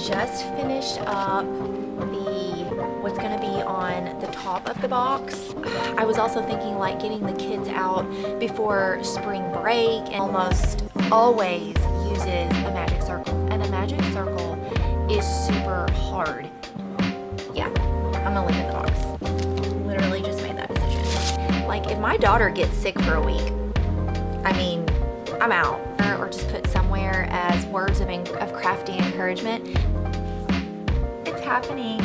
just finished up what's gonna be on the top of the box. I was also thinking like getting the kids out before spring break, and almost always uses a magic circle, and a magic circle is super hard. Yeah, I'm gonna leave it in the box. Literally just made that decision. Like if my daughter gets sick for a week, I mean, I'm out. Or just put somewhere as words of crafty encouragement. It's happening.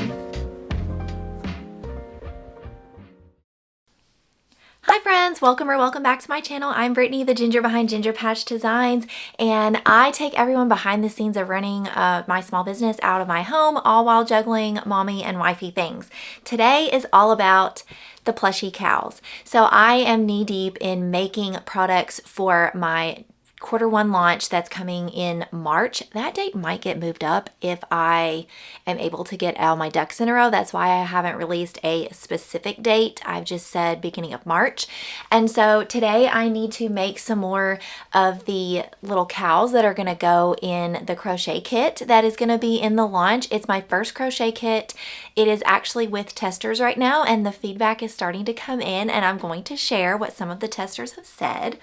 Hi friends, welcome back to my channel. I'm Brittany, the ginger behind Ginger Patch Designs, and I take everyone behind the scenes of running my small business out of my home, all while juggling mommy and wifey things. Today is all about the Plushie cows. So I am knee deep in making products for my Q1 launch that's coming in March. That date might get moved up if I am able to get all my ducks in a row. That's why I haven't released a specific date. I've just said beginning of March. And so today I need to make some more of the little cows that are going to go in the crochet kit that is going to be in the launch. It's my first crochet kit. It is actually with testers right now, and the feedback is starting to come in, and I'm going to share what some of the testers have said.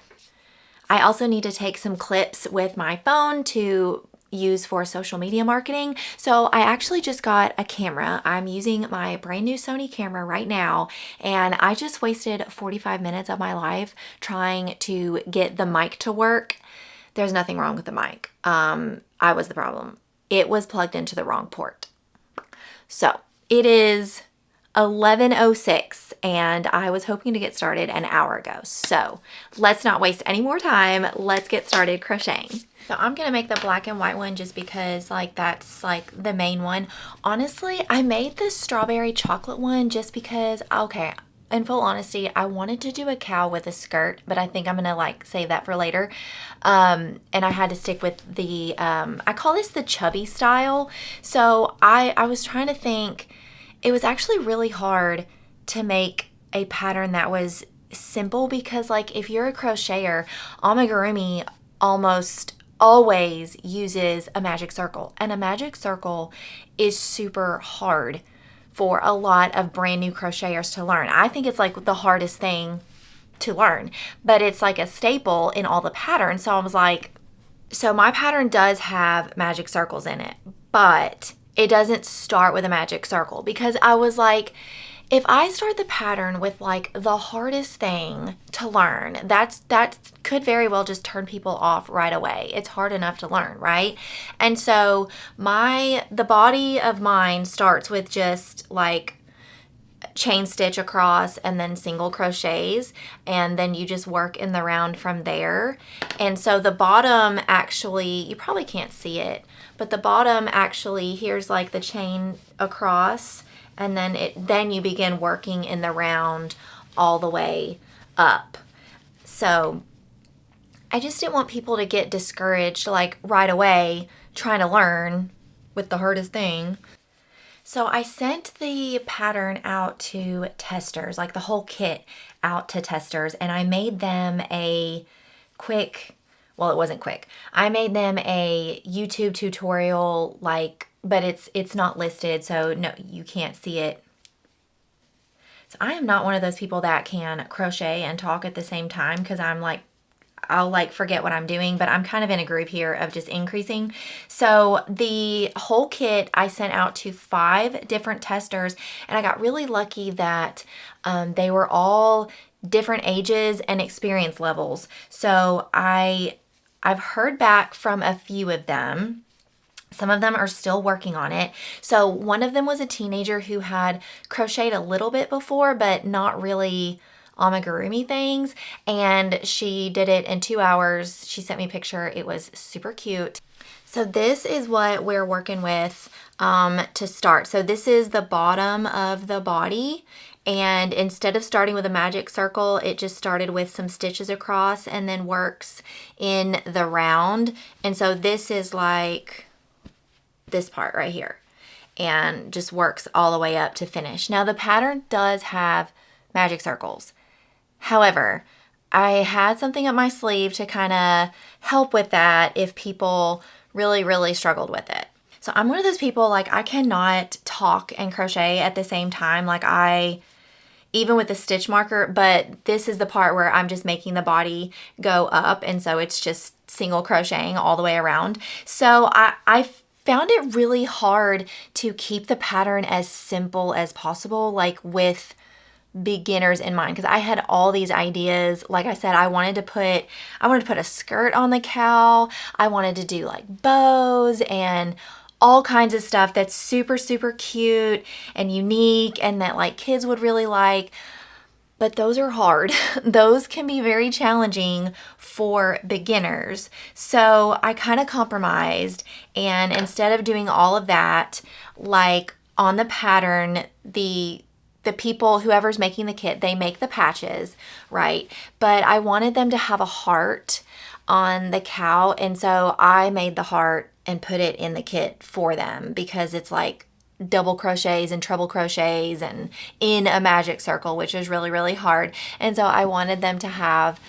I also need to take some clips with my phone to use for social media marketing. So I actually just got a camera. I'm using my brand new Sony camera right now, and I just wasted 45 minutes of my life trying to get the mic to work. There's nothing wrong with the mic. I was the problem. It was plugged into the wrong port. So it is 11:06 and I was hoping to get started an hour ago. So let's not waste any more time. Let's get started crocheting. So I'm gonna make the black and white one just because that's the main one. Honestly, I made this strawberry chocolate one just because, okay, in full honesty, I wanted to do a cow with a skirt, but I think I'm gonna save that for later. And I had to stick with the, I call this the chubby style. So I was trying to think. It was actually really hard to make a pattern that was simple because if you're a crocheter, amigurumi almost always uses a magic circle, and a magic circle is super hard for a lot of brand new crocheters to learn. I think it's the hardest thing to learn, but it's a staple in all the patterns. So I was so my pattern does have magic circles in it, but it doesn't start with a magic circle, because I was if I start the pattern with the hardest thing to learn, that could very well just turn people off right away. It's hard enough to learn, right? And so the body of mine starts with just chain stitch across and then single crochets, and then you just work in the round from there. And so the bottom, actually, you probably can't see it, but the bottom actually, here's the chain across, and then you begin working in the round all the way up. So I just didn't want people to get discouraged right away trying to learn with the hardest thing. So I sent the pattern out to testers, the whole kit out to testers, and I made them a quick, well, it wasn't quick. I made them a YouTube tutorial, but it's not listed, so no, you can't see it. So I am not one of those people that can crochet and talk at the same time, because I'll forget what I'm doing, but I'm kind of in a group here of just increasing. So the whole kit I sent out to 5 different testers, and I got really lucky that they were all different ages and experience levels. So I've heard back from a few of them. Some of them are still working on it. So one of them was a teenager who had crocheted a little bit before, but not really amigurumi things, and she did it in 2 hours. She sent me a picture. It was super cute. So this is what we're working with to start. So this is the bottom of the body, and instead of starting with a magic circle, it just started with some stitches across and then works in the round. And so this is this part right here, and just works all the way up to finish. Now the pattern does have magic circles. However, I had something up my sleeve to kind of help with that if people really struggled with it. So I'm one of those people, like, I cannot talk and crochet at the same time. Like, even with the stitch marker, but this is the part where I'm just making the body go up, and so it's just single crocheting all the way around. So I found it really hard to keep the pattern as simple as possible, like with beginners in mind, because I had all these ideas. Like I said, I wanted to put a skirt on the cow. I wanted to do like bows and all kinds of stuff that's super, super cute and unique and that like kids would really like. But those are hard. Those can be very challenging for beginners. So I kind of compromised, and instead of doing all of that, like on the pattern, the people, whoever's making the kit, they make the patches, right? But I wanted them to have a heart on the cow, and so I made the heart and put it in the kit for them, because it's like double crochets and treble crochets and in a magic circle, which is really, really hard. And so I wanted them to have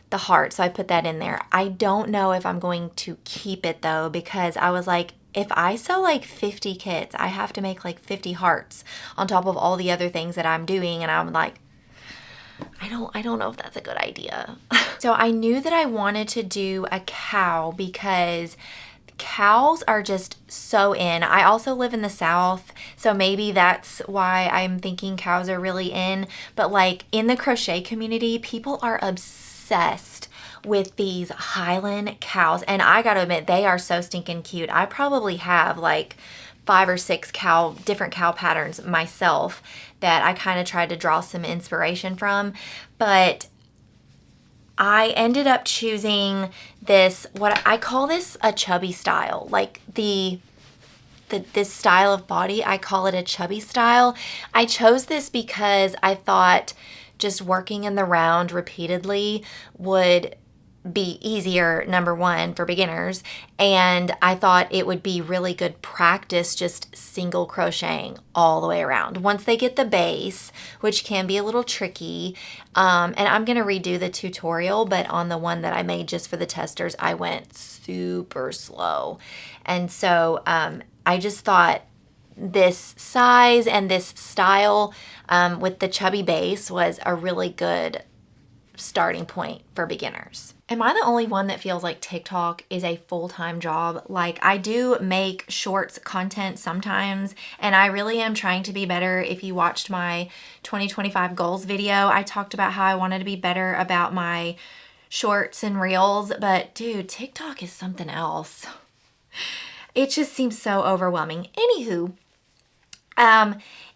the heart, so I put that in there. I don't know if I'm going to keep it though, because I was like, if I sell like 50 kits, I have to make like 50 hearts on top of all the other things that I'm doing. And I'm like, I don't know if that's a good idea. So I knew that I wanted to do a cow because cows are just so in. I also live in the South, so maybe that's why I'm thinking cows are really in. But like in the crochet community, people are obsessed with these Highland cows, and I gotta admit, they are so stinking cute. I probably have like 5 or 6 different cow patterns myself that I kind of tried to draw some inspiration from, but I ended up choosing this, what I call this a chubby style. Like this style of body, I call it a chubby style. I chose this because I thought just working in the round repeatedly would be easier, number one, for beginners, and I thought it would be really good practice just single crocheting all the way around once they get the base, which can be a little tricky. And I'm gonna redo the tutorial, but on the one that I made just for the testers, I went super slow. And so I just thought this size and this style with the chubby base was a really good starting point for beginners. Am I the only one that feels like TikTok is a full-time job? Like, I do make shorts content sometimes, and I really am trying to be better. If you watched my 2025 goals video, I talked about how I wanted to be better about my shorts and reels, but dude, TikTok is something else. It just seems so overwhelming. Anywho,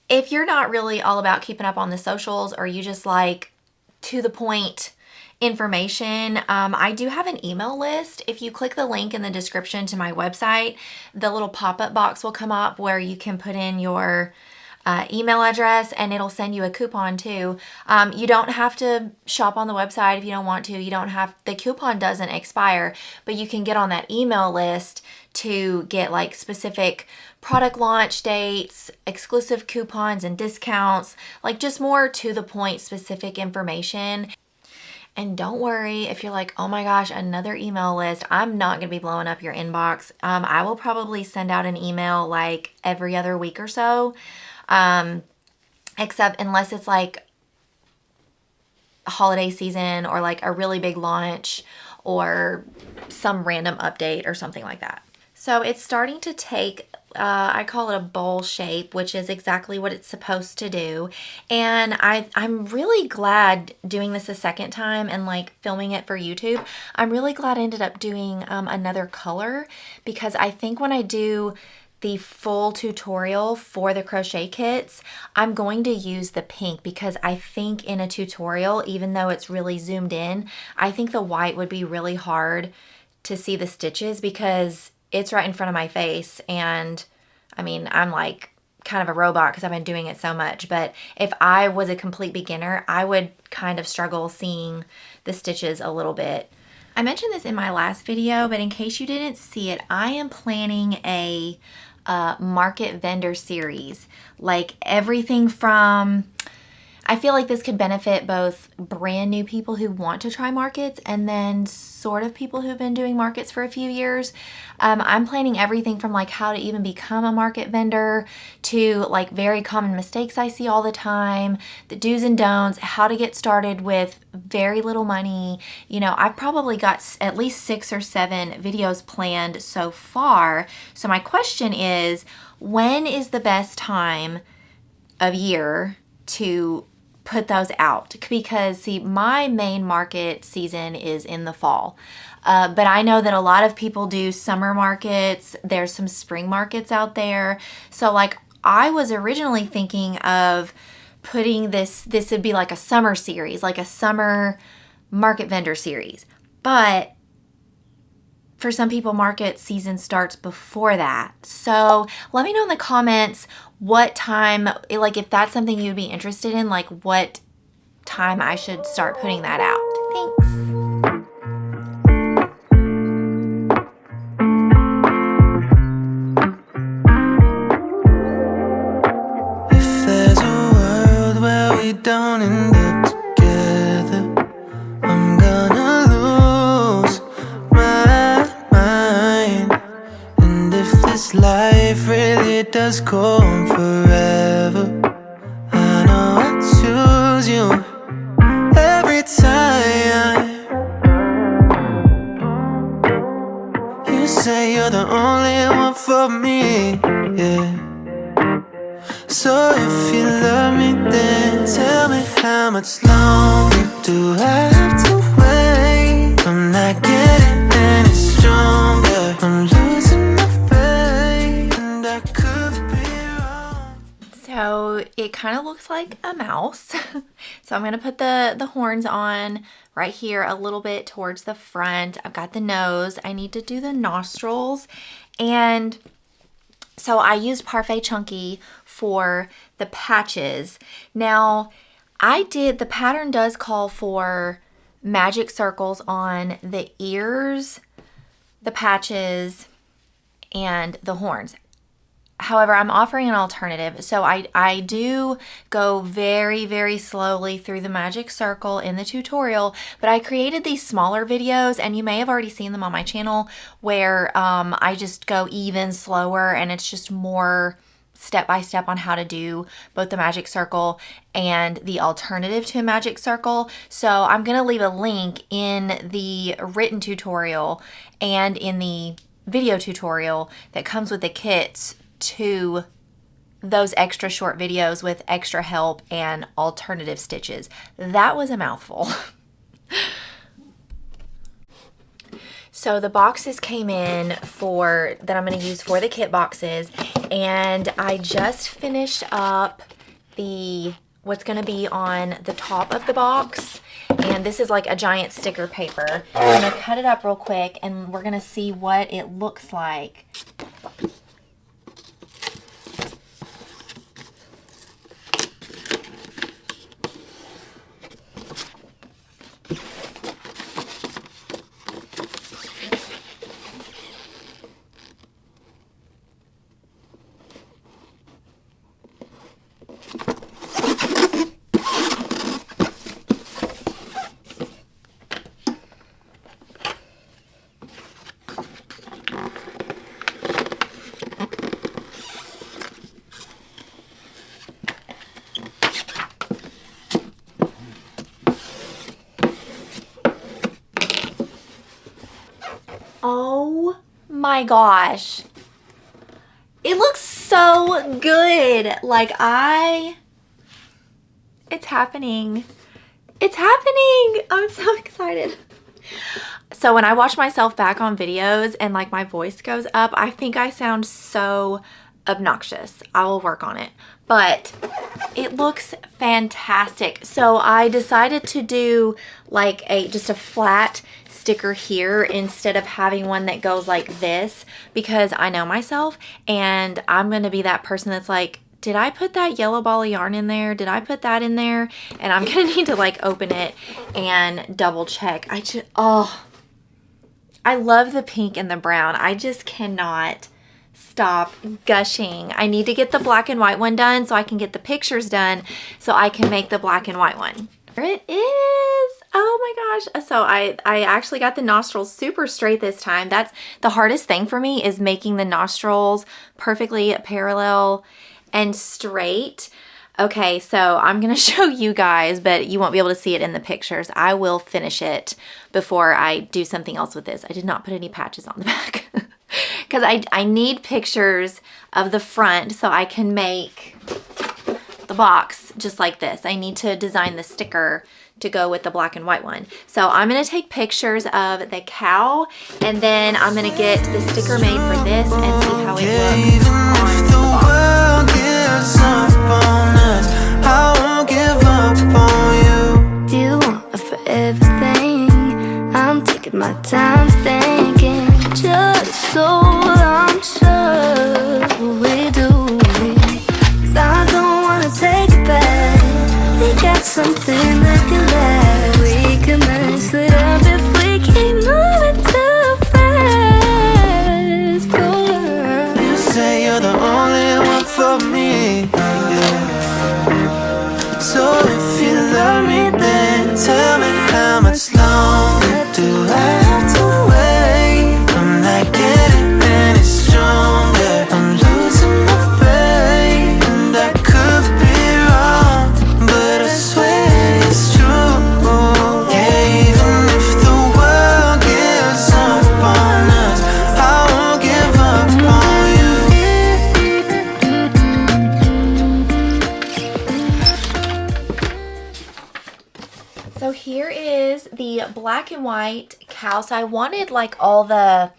if you're not really all about keeping up on the socials, or you just like to the point information, I do have an email list. If you click the link in the description to my website, the little pop-up box will come up where you can put in your email address, and it'll send you a coupon too. You don't have to shop on the website if you don't want to. The coupon doesn't expire, but you can get on that email list to get like specific product launch dates, exclusive coupons and discounts, like just more to the point specific information. And don't worry if you're like, oh my gosh, another email list. I'm not going to be blowing up your inbox. I will probably send out an email like every other week or so, except unless it's like holiday season or like a really big launch or some random update or something like that. So it's starting to take, I call it a bowl shape, which is exactly what it's supposed to do. And I'm really glad doing this a second time and like filming it for YouTube. I'm really glad I ended up doing another color, because I think when I do the full tutorial for the crochet kits, I'm going to use the pink, because I think in a tutorial, even though it's really zoomed in, I think the white would be really hard to see the stitches because it's right in front of my face. And I mean, I'm like kind of a robot because I've been doing it so much. But if I was a complete beginner, I would kind of struggle seeing the stitches a little bit. I mentioned this in my last video, but in case you didn't see it, I am planning a market vendor series. Like everything from, I feel like this could benefit both brand new people who want to try markets and then sort of people who've been doing markets for a few years. I'm planning everything from like how to even become a market vendor to like very common mistakes I see all the time, the do's and don'ts, how to get started with very little money. You know, I've probably got at least 6 or 7 videos planned so far. So my question is, when is the best time of year to put those out? Because see, my main market season is in the fall. But I know that a lot of people do summer markets. There's some spring markets out there. So like I was originally thinking of putting this would be like a summer series, like a summer market vendor series. But for some people, market season starts before that. So let me know in the comments what time, like if that's something you'd be interested in, like what time I should start putting that out. Thanks. If there's a world where we don't end up together, I'm gonna lose my mind. And if this life really does go on forever, I know I choose you every time. You say you're the only one for me, yeah. So if you love me, then tell me how much longer do I have to wait? I'm not getting any stronger, I'm losing my faith, and I could be wrong. So it kind of looks like a mouse. So I'm going to put the horns on right here a little bit towards the front. I've got the nose. I need to do the nostrils. And so I used Parfait Chunky for the patches. Now, the pattern does call for magic circles on the ears, the patches, and the horns. However, I'm offering an alternative. So I do go very, very slowly through the magic circle in the tutorial, but I created these smaller videos, and you may have already seen them on my channel, where I just go even slower, and it's just more step-by-step on how to do both the magic circle and the alternative to a magic circle. So I'm going to leave a link in the written tutorial and in the video tutorial that comes with the kits to those extra short videos with extra help and alternative stitches. That was a mouthful. So the boxes came in that I'm going to use for the kit boxes, and I just finished up what's going to be on the top of the box, and this is like a giant sticker paper. I'm going to cut it up real quick, and we're going to see what it looks like. Oh my gosh. It looks so good. Like it's happening. It's happening. I'm so excited. So when I watch myself back on videos and like my voice goes up, I think I sound so obnoxious. I will work on it. But it looks fantastic. So I decided to do like just a flat sticker here instead of having one that goes like this, because I know myself and I'm going to be that person that's like, did I put that yellow ball of yarn in there? Did I put that in there? And I'm going to need to like open it and double check. I love the pink and the brown. I just cannot Stop gushing. I need to get the black and white one done so I can get the pictures done so I can make the black and white one. There it is. Oh my gosh. So I actually got the nostrils super straight this time. That's the hardest thing for me, is making the nostrils perfectly parallel and straight. Okay, so I'm gonna show you guys, but you won't be able to see it in the pictures. I will finish it before I do something else with this. I did not put any patches on the back because I need pictures of the front so I can make the box just like this. I need to design the sticker to go with the black and white one. So I'm gonna take pictures of the cow, and then I'm gonna get the sticker made for this and see how it looks on the box. I won't give up on you. Do you want it for everything? I'm taking my time thinking, just so I'm sure what we do. 'Cause I don't wanna take it back. We got something that can last. We can mess it up if we keep moving too fast. Oh, You say you're the only one for me. So if you love me, then tell me how much longer do I have to wait? I'm not getting any stronger. I'm losing my faith, and I could be wrong, but I swear it's true. Yeah, even if the world gives up on us, I won't give up on you. So here is the black and white cow. So I wanted like all the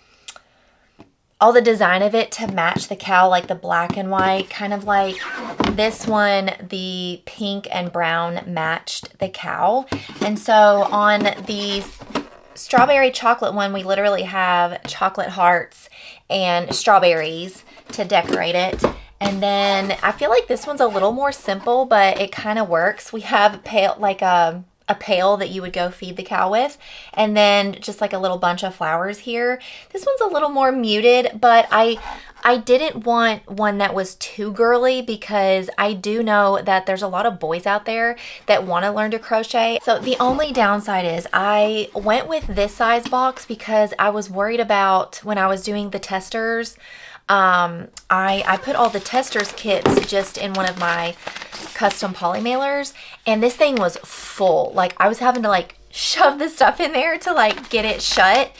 design of it to match the cow, like the black and white, kind of like this one, the pink and brown matched the cow. And so on the strawberry chocolate one, we literally have chocolate hearts and strawberries to decorate it. And then I feel like this one's a little more simple, but it kind of works. We have pale, like a pail that you would go feed the cow with, and then just like a little bunch of flowers here. This one's a little more muted, but I didn't want one that was too girly, because I do know that there's a lot of boys out there that want to learn to crochet. So the only downside is I went with this size box because I was worried about when I was doing the testers. I put all the testers kits just in one of my custom poly mailers, and this thing was full. Like, I was having to like shove the stuff in there to like get it shut.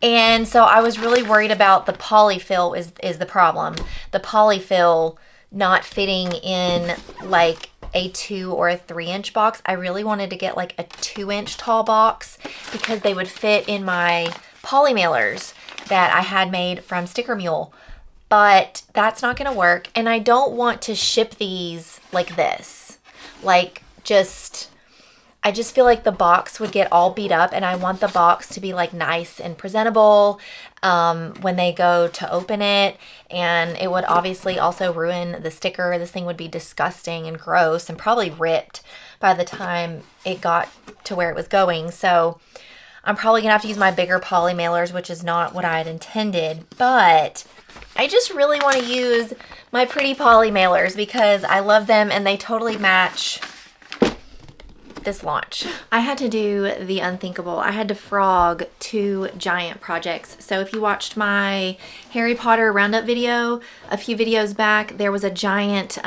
And so I was really worried about the polyfill is the problem. The polyfill not fitting in like a 2 or a 3-inch box. I really wanted to get like a 2-inch tall box because they would fit in my poly mailers that I had made from Sticker Mule. But that's not gonna work, and I don't want to ship these like this. Like, I just feel like the box would get all beat up, and I want the box to be like nice and presentable when they go to open it. And it would obviously also ruin the sticker. This thing would be disgusting and gross and probably ripped by the time it got to where it was going. So I'm probably gonna have to use my bigger poly mailers, which is not what I had intended, but I just really want to use my pretty poly mailers because I love them and they totally match this launch. I had to do the unthinkable. I had to frog 2 giant projects. So if you watched my Harry Potter roundup video a few videos back, there was a giant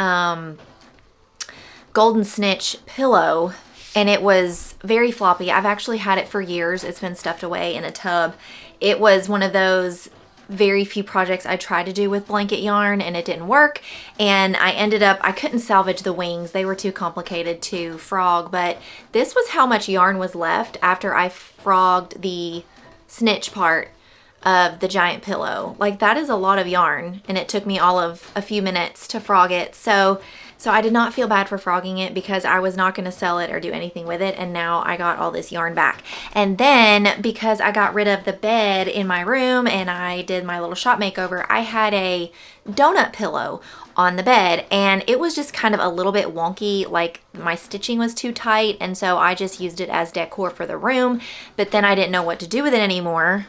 golden snitch pillow, and it was very floppy. I've actually had it for years. It's been stuffed away in a tub. It was one of those very few projects I tried to do with blanket yarn, and it didn't work. And I couldn't salvage the wings. They were too complicated to frog, but this was how much yarn was left after I frogged the snitch part of the giant pillow. Like, that is a lot of yarn, and it took me all of a few minutes to frog it. So I did not feel bad for frogging it because I was not going to sell it or do anything with it, and now I got all this yarn back. And then because I got rid of the bed in my room and I did my little shop makeover, I had a donut pillow on the bed, and it was just kind of a little bit wonky. Like, my stitching was too tight, and so I just used it as decor for the room, but then I didn't know what to do with it anymore.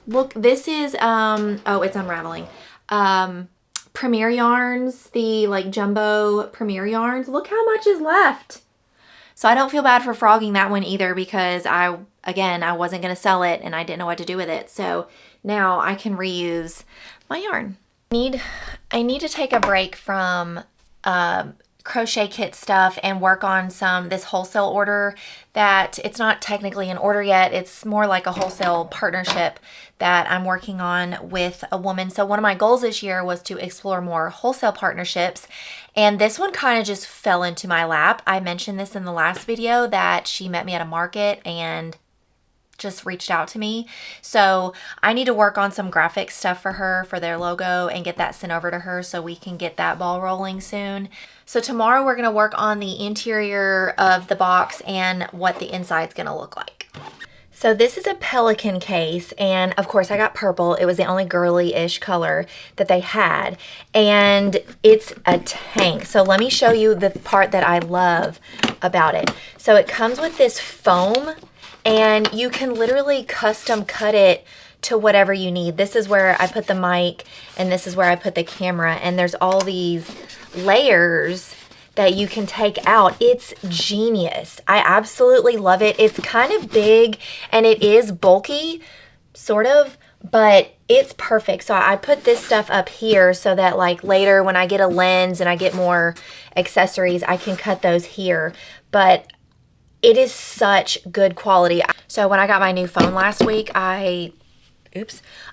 Look, this is, oh, it's unraveling. Premier Yarns, the like jumbo Premier Yarns. Look how much is left. So I don't feel bad for frogging that one either because I wasn't going to sell it and I didn't know what to do with it. So now I can reuse my yarn. I need to take a break from crochet kit stuff and work on this wholesale order that it's not technically an order yet. It's more like a wholesale partnership that I'm working on with a woman. So one of my goals this year was to explore more wholesale partnerships, and this one kind of just fell into my lap. I mentioned this in the last video that she met me at a market and just reached out to me. So I need to work on some graphic stuff for her, for their logo, and get that sent over to her so we can get that ball rolling soon. So tomorrow we're going to work on the interior of the box and what the inside's going to look like. So this is a pelican case, and of course I got purple. It was the only girly-ish color that they had, and it's a tank. So let me show you the part that I love about it. So it comes with this foam, and you can literally custom cut it to whatever you need. This is where I put the mic, and this is where I put the camera, and there's all these layers that you can take out. It's genius. I absolutely love it. It's kind of big and it is bulky, sort of, but it's perfect. So I put this stuff up here so that like later when I get a lens and I get more accessories, I can cut those here. But it is such good quality. So when I got my new phone last week, I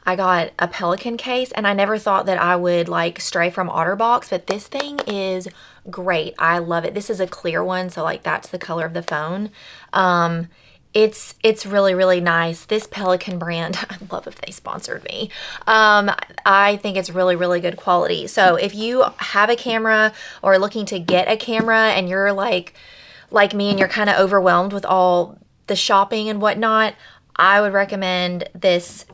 got a pelican case, and I never thought that I would like stray from OtterBox, but this thing is great. I love it. This is a clear one, so like that's the color of the phone. It's really, really nice. This Pelican brand, I'd love if they sponsored me. I think it's really, really good quality. So if you have a camera or are looking to get a camera and you're like me and you're kind of overwhelmed with all the shopping and whatnot, I would recommend this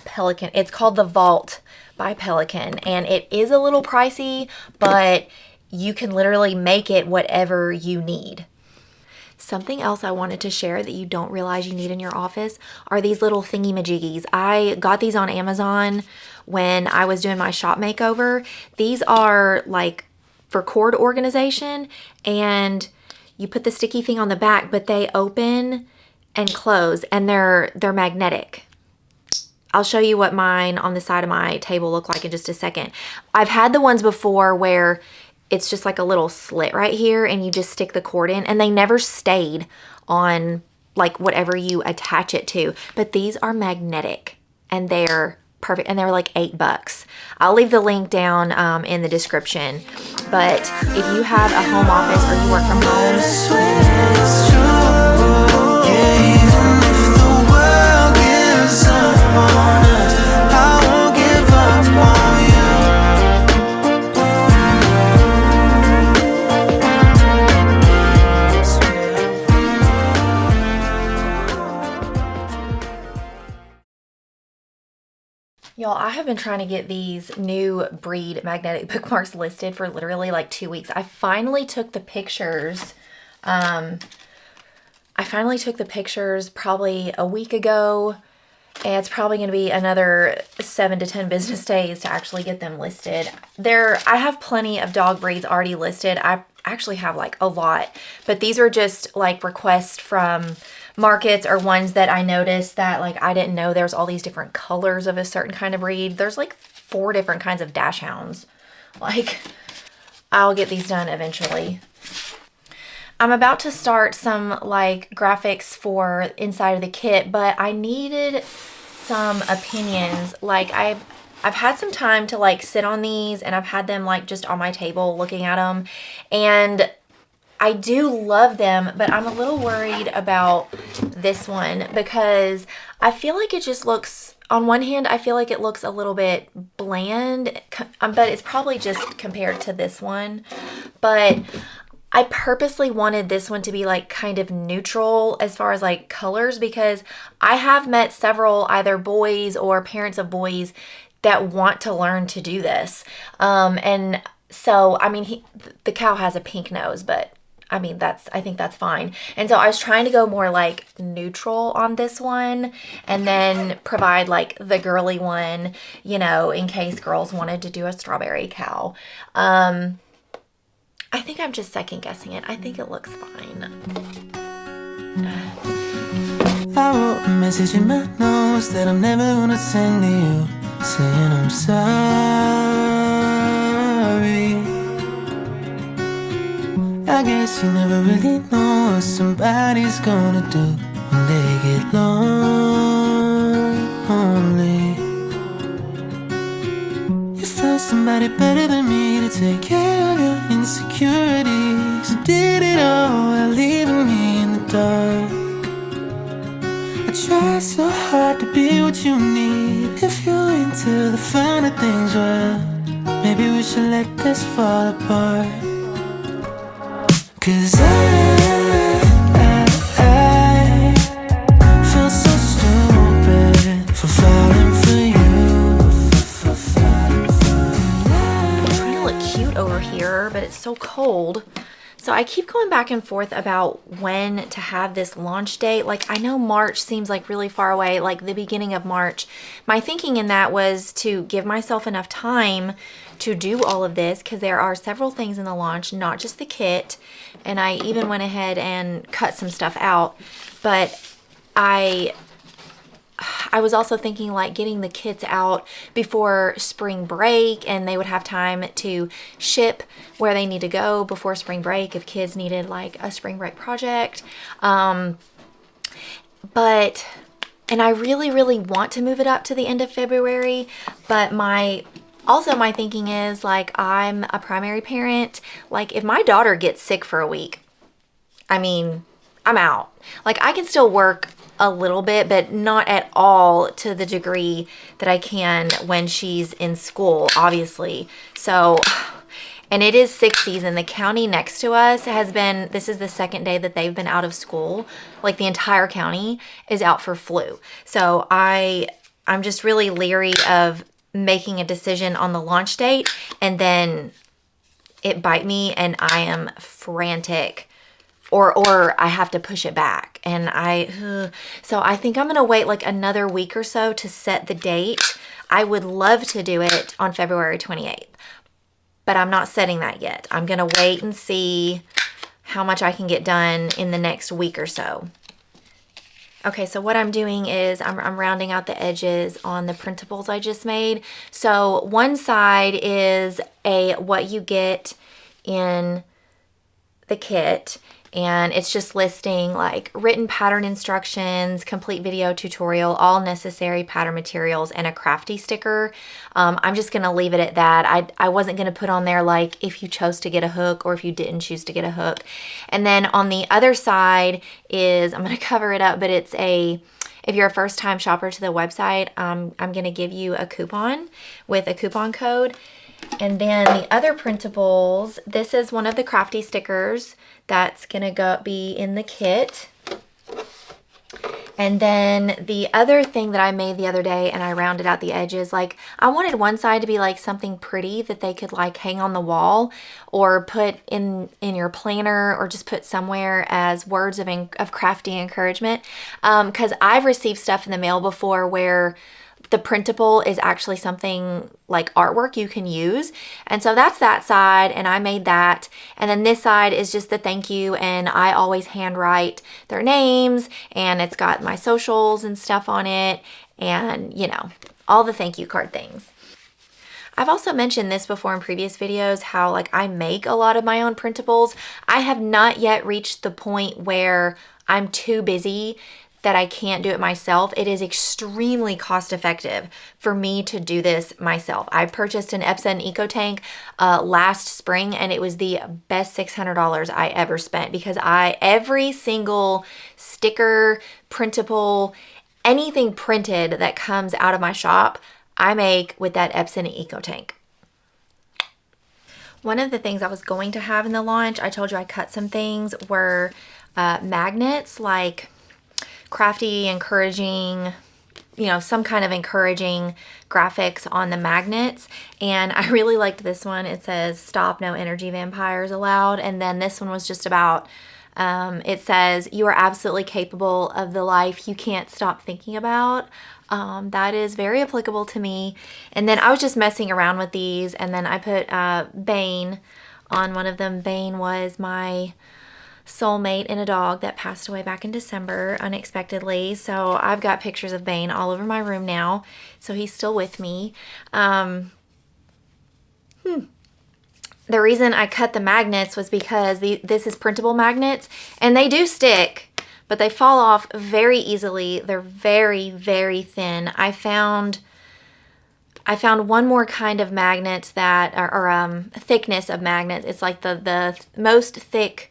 Pelican. It's called the Vault by Pelican, and it is a little pricey, but you can literally make it whatever you need. Something else I wanted to share that you don't realize you need in your office are these little thingy-majiggies. I got these on Amazon when I was doing my shop makeover. These are like for cord organization, and you put the sticky thing on the back, but they open and close, and they're magnetic. I'll show you what mine on the side of my table look like in just a second. I've had the ones before where it's just like a little slit right here and you just stick the cord in, and they never stayed on like whatever you attach it to. But these are magnetic and they're perfect, and they're like $8. I'll leave the link down in the description. But if you have a home office or you work from home, y'all, I have been trying to get these new breed magnetic bookmarks listed for literally like 2 weeks. I finally took the pictures. Probably a week ago, and it's probably going to be another 7 to 10 business days to actually get them listed. I have plenty of dog breeds already listed. I actually have like a lot, but these are just like requests from markets or ones that I noticed that like I didn't know there's all these different colors of a certain kind of breed. There's like 4 different kinds of dachshunds. Like, I'll get these done eventually. I'm about to start some like graphics for inside of the kit, but I needed some opinions. Like I've had some time to like sit on these, and I've had them like just on my table looking at them, and I do love them, but I'm a little worried about this one because I feel like it just looks, on one hand, I feel like it looks a little bit bland, but it's probably just compared to this one. But I purposely wanted this one to be like kind of neutral as far as like colors, because I have met several either boys or parents of boys that want to learn to do this. And so, I mean, the cow has a pink nose, but I mean, I think that's fine. And so I was trying to go more like neutral on this one and then provide like the girly one, you know, in case girls wanted to do a strawberry cow. I think I'm just second guessing it. I think it looks fine. I wrote a message in my notes that I'm never gonna send to you, saying I'm sorry. I guess you never really know what somebody's gonna do when they get lonely. You found somebody better than me to take care of your insecurities. You did it all while leaving me in the dark. I try so hard to be what you need. If you're into the finer things, well, maybe we should let this fall apart. 'Cause I feel so stupid for falling for you. I'm trying to look cute over here, but it's so cold. So I keep going back and forth about when to have this launch date. Like, I know March seems like really far away, like the beginning of March. My thinking in that was to give myself enough time to do all of this because there are several things in the launch, not just the kit. And I even went ahead and cut some stuff out. But I was also thinking like getting the kits out before spring break, and they would have time to ship where they need to go before spring break if kids needed like a spring break project. And I really want to move it up to the end of February, but my thinking is like, I'm a primary parent. Like, if my daughter gets sick for a week, I mean, I'm out. Like, I can still work a little bit, but not at all to the degree that I can when she's in school, obviously. So, and it is sick season. The county next to us this is the second day that they've been out of school. Like, the entire county is out for flu. So I'm just really leery of making a decision on the launch date and then it bite me and I am frantic. Or I have to push it back. And so I think I'm going to wait like another week or so to set the date. I would love to do it on February 28th, but I'm not setting that yet. I'm going to wait and see how much I can get done in the next week or so. Okay, so what I'm doing is I'm rounding out the edges on the printables I just made. So one side is what you get in the kit, and it's just listing like written pattern instructions, complete video tutorial, all necessary pattern materials, and a crafty sticker. I'm just gonna leave it at that. I wasn't gonna put on there like if you chose to get a hook or if you didn't choose to get a hook. And then on the other side is, I'm gonna cover it up, but it's if you're a first time shopper to the website, I'm gonna give you a coupon with a coupon code. And then the other printables, this is one of the crafty stickers that's gonna be in the kit. And then the other thing that I made the other day, and I rounded out the edges, like I wanted one side to be like something pretty that they could like hang on the wall or put in your planner or just put somewhere as words of crafty encouragement. Because I've received stuff in the mail before where the printable is actually something like artwork you can use. And so that's that side, and I made that. And then this side is just the thank you, and I always handwrite their names, and it's got my socials and stuff on it, and you know, all the thank you card things. I've also mentioned this before in previous videos, how like I make a lot of my own printables. I have not yet reached the point where I'm too busy that I can't do it myself. It is extremely cost effective for me to do this myself. I purchased an Epson Eco Tank last spring, and it was the best $600 I ever spent because every single sticker, printable, anything printed that comes out of my shop, I make with that Epson Eco Tank. One of the things I was going to have in the launch, I told you I cut some things, were magnets, like crafty, encouraging you know, some kind of encouraging graphics on the magnets. And I really liked this one. It says, "Stop, no energy vampires allowed." And then this one was just about, it says, "You are absolutely capable of the life you can't stop thinking about." That is very applicable to me. And then I was just messing around with these, and then I put Bane on one of them. Bane was my soulmate and a dog that passed away back in December unexpectedly. So I've got pictures of Bane all over my room now. So he's still with me. The reason I cut the magnets was because this is printable magnets, and they do stick, but they fall off very easily. They're very, very thin. I found one more kind of magnets that are thickness of magnets. It's like the most thick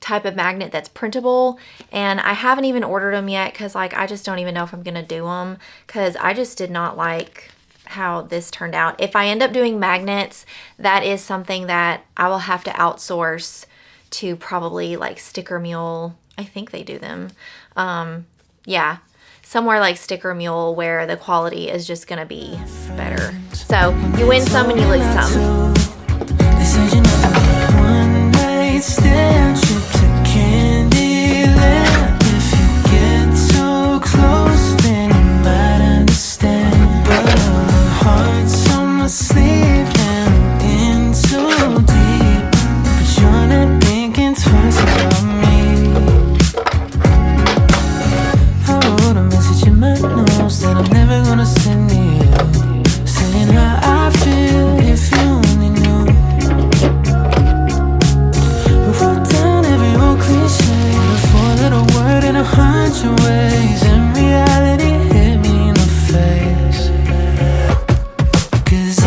type of magnet that's printable, and I haven't even ordered them yet because like I just don't even know if I'm gonna do them, because I just did not like how this turned out. If I end up doing magnets, that is something that I will have to outsource to probably like Sticker Mule. I think they do them. Yeah, somewhere like Sticker Mule where the quality is just gonna be better. So you win some and you lose some. Stand trip to Candyland. If you get too close, then you might understand. But my heart's on my sleeve and I'm in too deep. But you're not thinking twice about me. I wrote a message in my notes that I'm never gonna send to you, saying how I feel if you only knew. Wrote down every old cliche, a four-letter word in 100 ways, and reality hit me in the face. 'Cause I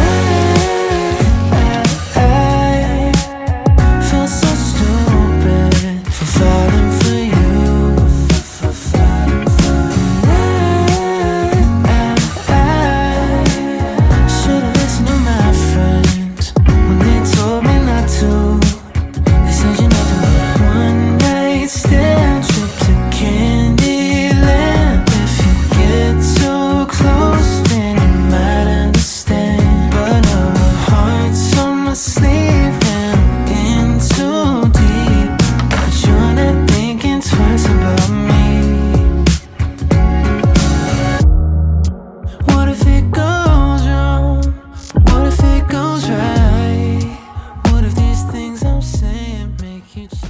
feel so stupid for falling for you. I should've listened to my friends when they told me not to. Stand trip to Candyland. If you get too close, then you might understand. But my heart's on my sleeve and I'm in too deep. But you're not thinking twice about me. What if it goes wrong? What if it goes right? What if these things I'm saying make you change?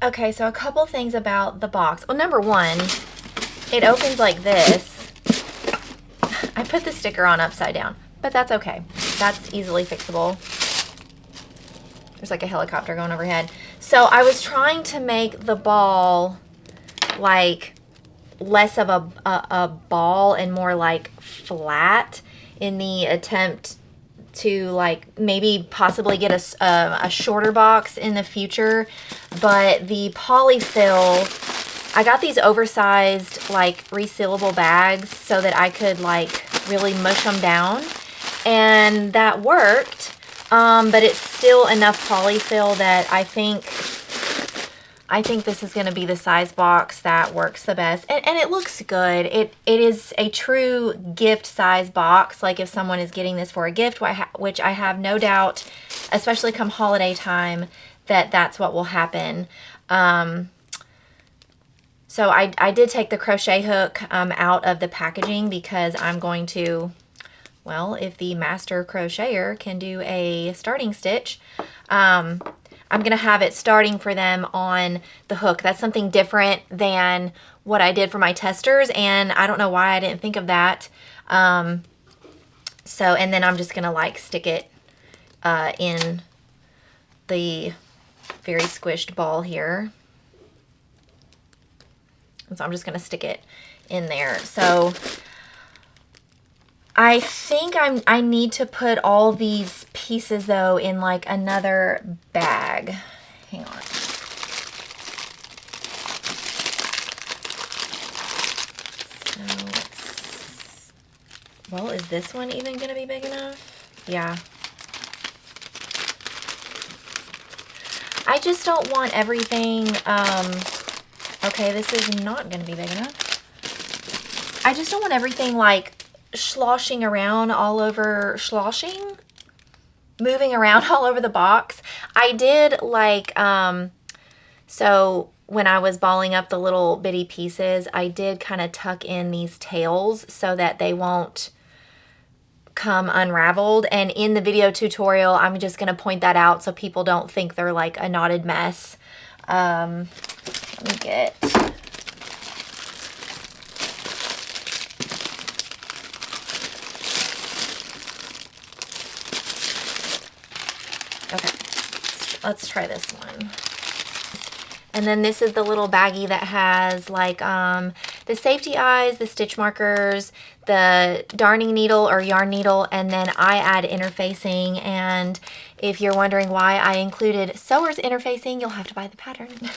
Okay, so a couple things about the box. Well, number one, it opens like this. I put the sticker on upside down, but that's okay. That's easily fixable. There's like a helicopter going overhead. So I was trying to make the ball like less of a ball and more like flat in the attempt to like maybe possibly get a shorter box in the future. But the polyfill, I got these oversized like resealable bags so that I could like really mush them down, and that worked. But it's still enough polyfill that I think this is going to be the size box that works the best. And it looks good. It is a true gift size box. Like if someone is getting this for a gift, which I have no doubt, especially come holiday time, that that's what will happen. So I did take the crochet hook out of the packaging because I'm going to, well, if the master crocheter can do a starting stitch, I'm going to have it starting for them on the hook. That's something different than what I did for my testers, and I don't know why I didn't think of that. And then I'm just going to like stick it in the very squished ball here. And so I'm just going to stick it in there. So I think I need to put all these pieces though in like another bag. Hang on. So well, is this one even going to be big enough? Yeah. I just don't want everything Okay, this is not going to be big enough. I just don't want everything like sloshing around all over, moving around all over the box. I did like, so when I was balling up the little bitty pieces, I did kind of tuck in these tails so that they won't come unraveled. And in the video tutorial, I'm just going to point that out so people don't think they're like a knotted mess. Let me get... Okay, let's try this one. And then this is the little baggie that has like the safety eyes, the stitch markers, the darning needle or yarn needle, and then I add interfacing. And if you're wondering why I included sewer's interfacing, you'll have to buy the pattern.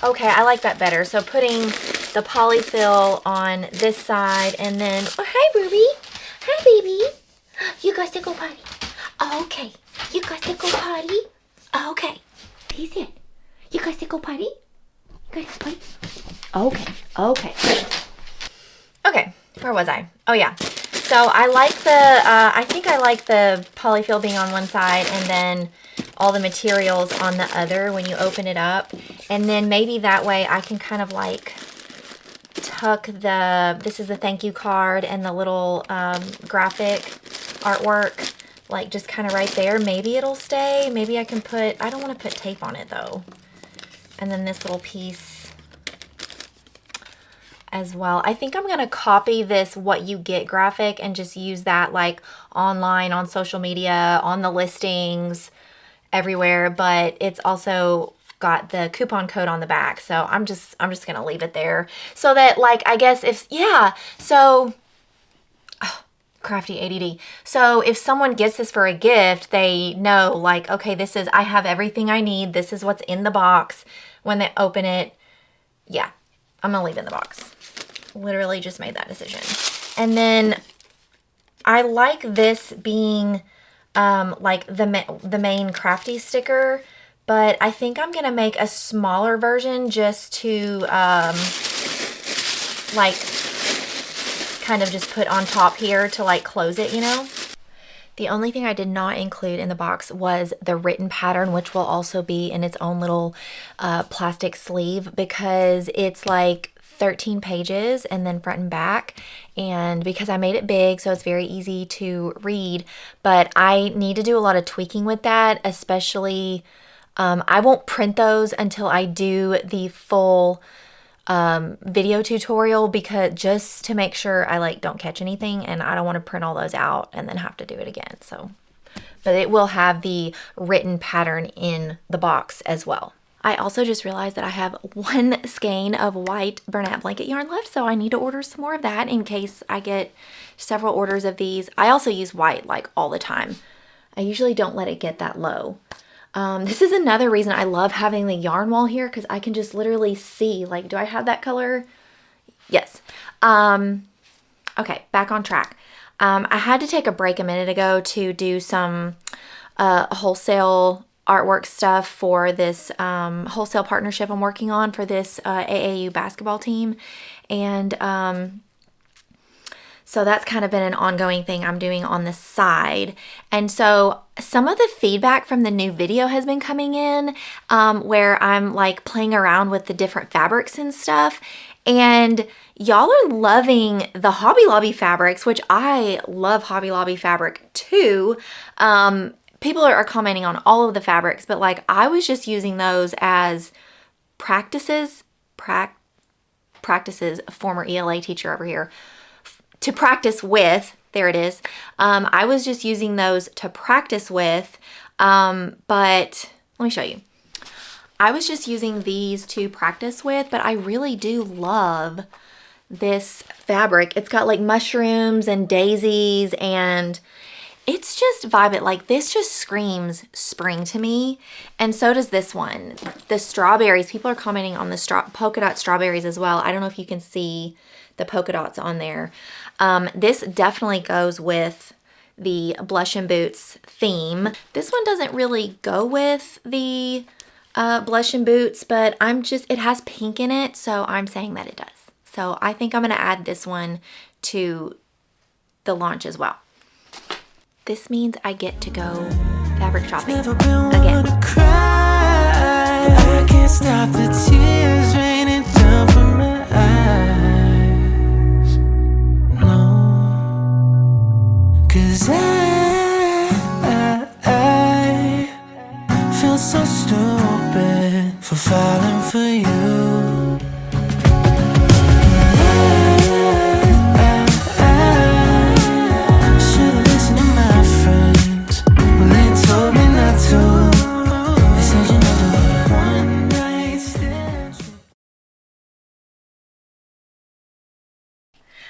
Okay, I like that better. So putting the polyfill on this side, and then, oh, hi, Ruby. Hi, baby. You got to go potty. Okay. You got to go potty. Okay. He's it. You got to go potty? You got to go potty? Okay. Okay. Okay. Where was I? Oh, yeah. So I like the, I think I like the polyfill being on one side and then all the materials on the other when you open it up. And then maybe that way I can kind of like tuck the, this is the thank you card and the little graphic artwork, like just kind of right there. Maybe it'll stay. Maybe I can put, I don't want to put tape on it though. And then this little piece as well. I think I'm going to copy this what you get graphic and just use that like online, on social media, on the listings, everywhere. But it's also got the coupon code on the back. So I'm just going to leave it there so that like, I guess if, yeah, so crafty ADD. So if someone gets this for a gift, they know like, okay, this is, I have everything I need. This is what's in the box when they open it. Yeah, I'm going to leave it in the box. Literally just made that decision. And then I like this being like the main crafty sticker, but I think I'm going to make a smaller version just to like kind of just put on top here to like close it, you know? The only thing I did not include in the box was the written pattern, which will also be in its own little plastic sleeve because it's like 13 pages and then front and back, and because I made it big so it's very easy to read, but I need to do a lot of tweaking with that, especially I won't print those until I do the full video tutorial, because just to make sure I like don't catch anything, and I don't want to print all those out and then have to do it again. So, but it will have the written pattern in the box as well. I also just realized that I have one skein of white Bernat blanket yarn left, so I need to order some more of that in case I get several orders of these. I also use white like all the time. I usually don't let it get that low. This is another reason I love having the yarn wall here, because I can just literally see, like, do I have that color? Yes. Okay, back on track. I had to take a break a minute ago to do some wholesale artwork stuff for this wholesale partnership I'm working on for this AAU basketball team. And so that's kind of been an ongoing thing I'm doing on the side. And so some of the feedback from the new video has been coming in where I'm like playing around with the different fabrics and stuff. And y'all are loving the Hobby Lobby fabrics, which I love Hobby Lobby fabric too. People are commenting on all of the fabrics, but like I was just using those as practices, former ELA teacher over here, to practice with. There it is. I was just using those to practice with, but let me show you. I was just using these to practice with, but I really do love this fabric. It's got like mushrooms and daisies, and it's just vibe it. Like this just screams spring to me. And so does this one. The strawberries, people are commenting on the polka dot strawberries as well. I don't know if you can see the polka dots on there. This definitely goes with the Blush and Boots theme. This one doesn't really go with the Blush and Boots, but it has pink in it, so I'm saying that it does. So I think I'm gonna add this one to the launch as well. This means I get to go fabric shopping again. I can't stop the tears raining down from my eyes. No, 'cause I feel so stupid for falling for you. Should've listened to my friends when they told me not to. They said you never would one night stand.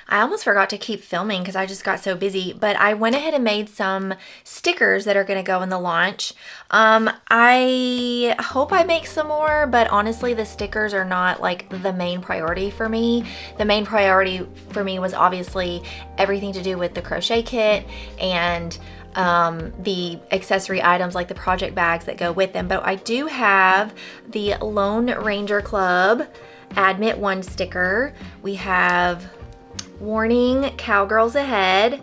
I almost forgot to keep filming because I just got so busy, but I went ahead and made some stickers that are going to go in the launch. I hope I make some more, but honestly, the stickers are not like the main priority for me. The main priority for me was obviously everything to do with the crochet kit and the accessory items like the project bags that go with them. But I do have the Lone Ranger Club Admit 1 sticker. We have Warning, Cowgirls Ahead.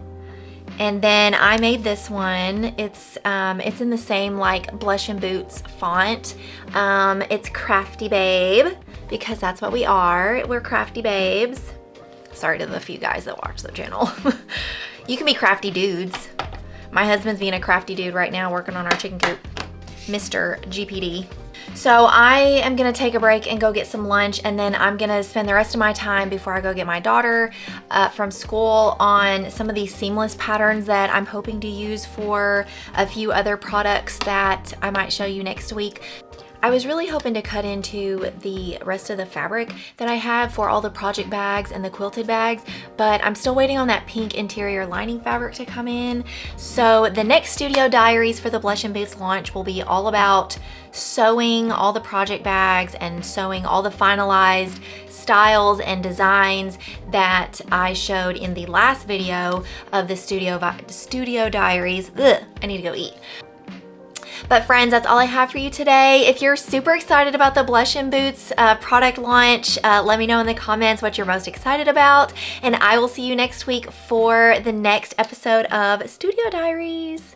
And then I made this one. It's in the same like Blush and Boots font. It's Crafty Babe, because that's what we are. We're crafty babes. Sorry to the few guys that watch the channel. You can be crafty dudes. My husband's being a crafty dude right now working on our chicken coop. Mr. GPD. So I am gonna take a break and go get some lunch, and then I'm gonna spend the rest of my time before I go get my daughter from school on some of these seamless patterns that I'm hoping to use for a few other products that I might show you next week. I was really hoping to cut into the rest of the fabric that I have for all the project bags and the quilted bags, but I'm still waiting on that pink interior lining fabric to come in. So the next Studio Diaries for the Blush and Boots launch will be all about sewing all the project bags and sewing all the finalized styles and designs that I showed in the last video of the Studio Diaries. Ugh, I need to go eat. But friends, that's all I have for you today. If you're super excited about the Blush and Boots product launch, let me know in the comments what you're most excited about. And I will see you next week for the next episode of Studio Diaries.